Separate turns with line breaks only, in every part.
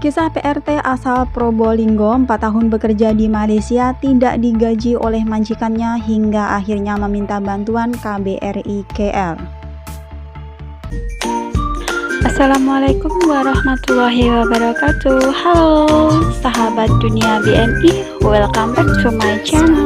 Kisah PRT asal Probolinggo 4 tahun bekerja di Malaysia tidak digaji oleh majikannya hingga akhirnya meminta bantuan KBRI KL. Assalamualaikum warahmatullahi wabarakatuh. Halo sahabat dunia BMI, welcome back to my channel.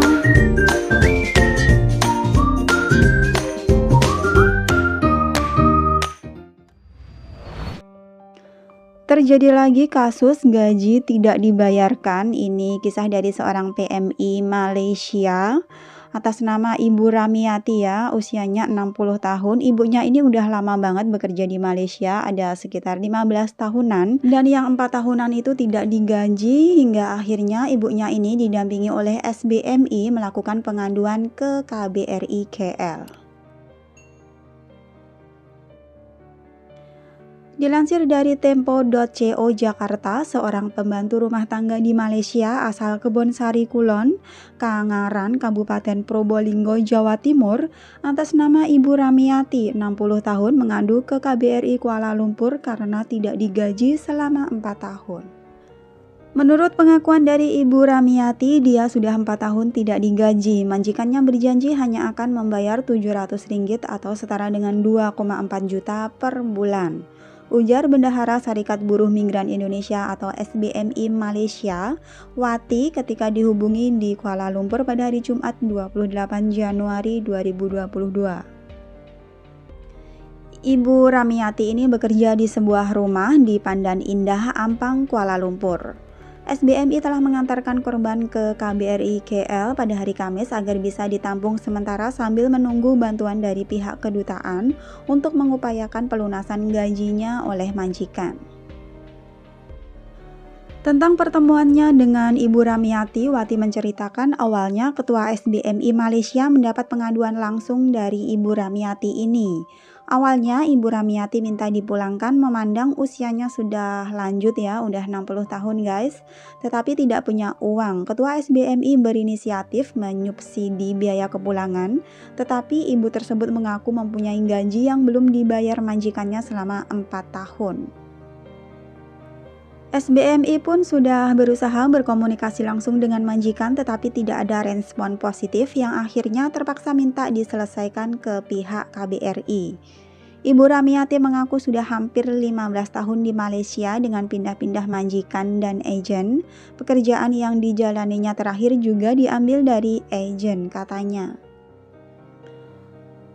Terjadi lagi kasus gaji tidak dibayarkan. Ini kisah dari seorang PMI Malaysia atas nama Ibu Ramiati ya, usianya 60 tahun. Ibunya ini udah lama banget bekerja di Malaysia, ada sekitar 15 tahunan. Dan yang 4 tahunan itu tidak digaji hingga akhirnya ibunya ini didampingi oleh SBMI melakukan pengaduan ke KBRI KL. Dilansir dari tempo.co Jakarta, seorang pembantu rumah tangga di Malaysia asal Kebonsari Kulon, Kangaran, Kabupaten Probolinggo, Jawa Timur, atas nama Ibu Ramiati, 60 tahun, mengadu ke KBRI Kuala Lumpur karena tidak digaji selama 4 tahun. Menurut pengakuan dari Ibu Ramiati, dia sudah 4 tahun tidak digaji. Majikannya berjanji hanya akan membayar Rp700 atau setara dengan 2,4 juta per bulan. Ujar Bendahara Serikat Buruh Migran Indonesia atau SBMI Malaysia, Wati, ketika dihubungi di Kuala Lumpur pada hari Jumat 28 Januari 2022. Ibu Ramiati ini bekerja di sebuah rumah di Pandan Indah, Ampang, Kuala Lumpur. SBMI telah mengantarkan korban ke KBRI KL pada hari Kamis agar bisa ditampung sementara sambil menunggu bantuan dari pihak kedutaan untuk mengupayakan pelunasan gajinya oleh majikan. Tentang pertemuannya dengan Ibu Ramiati, Wati menceritakan awalnya Ketua SBMI Malaysia mendapat pengaduan langsung dari Ibu Ramiati ini. Awalnya Ibu Ramiati minta dipulangkan memandang usianya sudah lanjut ya, udah 60 tahun guys, tetapi tidak punya uang. Ketua SBMI berinisiatif menyubsidi biaya kepulangan, tetapi ibu tersebut mengaku mempunyai gaji yang belum dibayar majikannya selama 4 tahun. SBMI pun sudah berusaha berkomunikasi langsung dengan majikan tetapi tidak ada respon positif yang akhirnya terpaksa minta diselesaikan ke pihak KBRI. Ibu Ramiati mengaku sudah hampir 15 tahun di Malaysia dengan pindah-pindah majikan dan agen. Pekerjaan yang dijalaninya terakhir juga diambil dari agen katanya.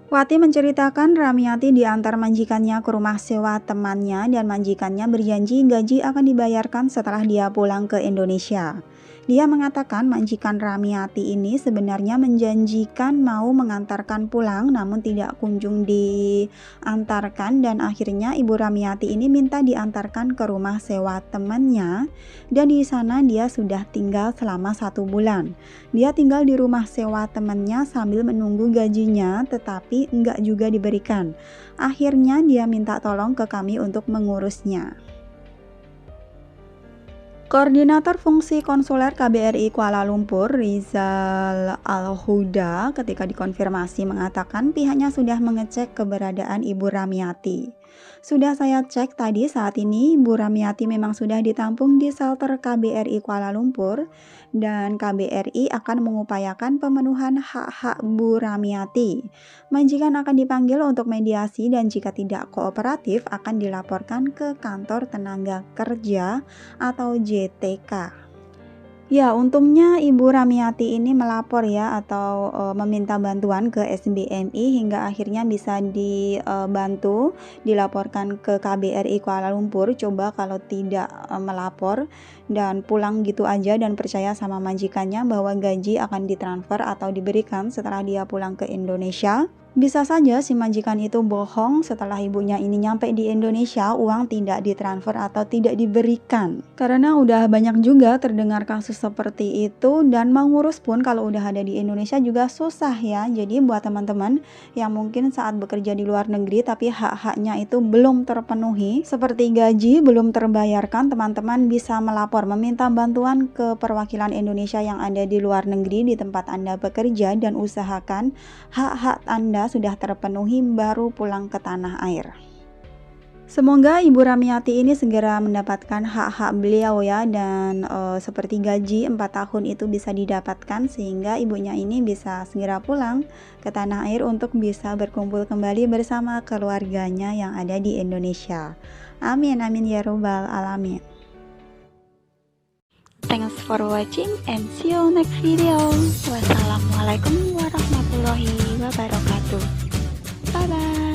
Wati menceritakan Ramiati diantar majikannya ke rumah sewa temannya dan majikannya berjanji gaji akan dibayarkan setelah dia pulang ke Indonesia. Dia mengatakan majikan Ramiati ini sebenarnya menjanjikan mau mengantarkan pulang namun tidak kunjung diantarkan dan akhirnya Ibu Ramiati ini minta diantarkan ke rumah sewa temannya dan di sana dia sudah tinggal selama 1 bulan. Dia tinggal di rumah sewa temannya sambil menunggu gajinya tetapi enggak juga diberikan. Akhirnya dia minta tolong ke kami untuk mengurusnya. Koordinator Fungsi Konsuler KBRI Kuala Lumpur, Rizal Al-Huda, ketika dikonfirmasi mengatakan pihaknya sudah mengecek keberadaan Ibu Ramiati. Sudah saya cek tadi, saat ini Ibu Ramiati memang sudah ditampung di shelter KBRI Kuala Lumpur dan KBRI akan mengupayakan pemenuhan hak-hak Bu Ramiati. Majikan akan dipanggil untuk mediasi dan jika tidak kooperatif akan dilaporkan ke Kantor Tenaga Kerja atau JTK. Ya, untungnya Ibu Ramiati ini melapor ya atau meminta bantuan ke SBMI hingga akhirnya bisa dibantu dilaporkan ke KBRI Kuala Lumpur. Coba kalau tidak melapor dan pulang gitu aja dan percaya sama majikannya bahwa gaji akan ditransfer atau diberikan setelah dia pulang ke Indonesia. Bisa saja si majikan itu bohong setelah ibunya ini nyampe di Indonesia uang tidak ditransfer atau tidak diberikan. Karena udah banyak juga terdengar kasus seperti itu dan mau ngurus pun kalau udah ada di Indonesia juga susah ya. Jadi buat teman-teman yang mungkin saat bekerja di luar negeri tapi hak-haknya itu belum terpenuhi seperti gaji belum terbayarkan, teman-teman bisa melapor meminta bantuan ke perwakilan Indonesia yang ada di luar negeri di tempat Anda bekerja dan usahakan hak-hak Anda sudah terpenuhi baru pulang ke tanah air. Semoga Ibu Ramiati ini segera mendapatkan hak-hak beliau ya, dan seperti gaji 4 tahun itu bisa didapatkan sehingga ibunya ini bisa segera pulang ke tanah air untuk bisa berkumpul kembali bersama keluarganya yang ada di Indonesia. Amin amin ya robbal alamin. Thanks for watching and see you next video. Wassalamualaikum warahmatullahi wabarakatuh. Bye bye.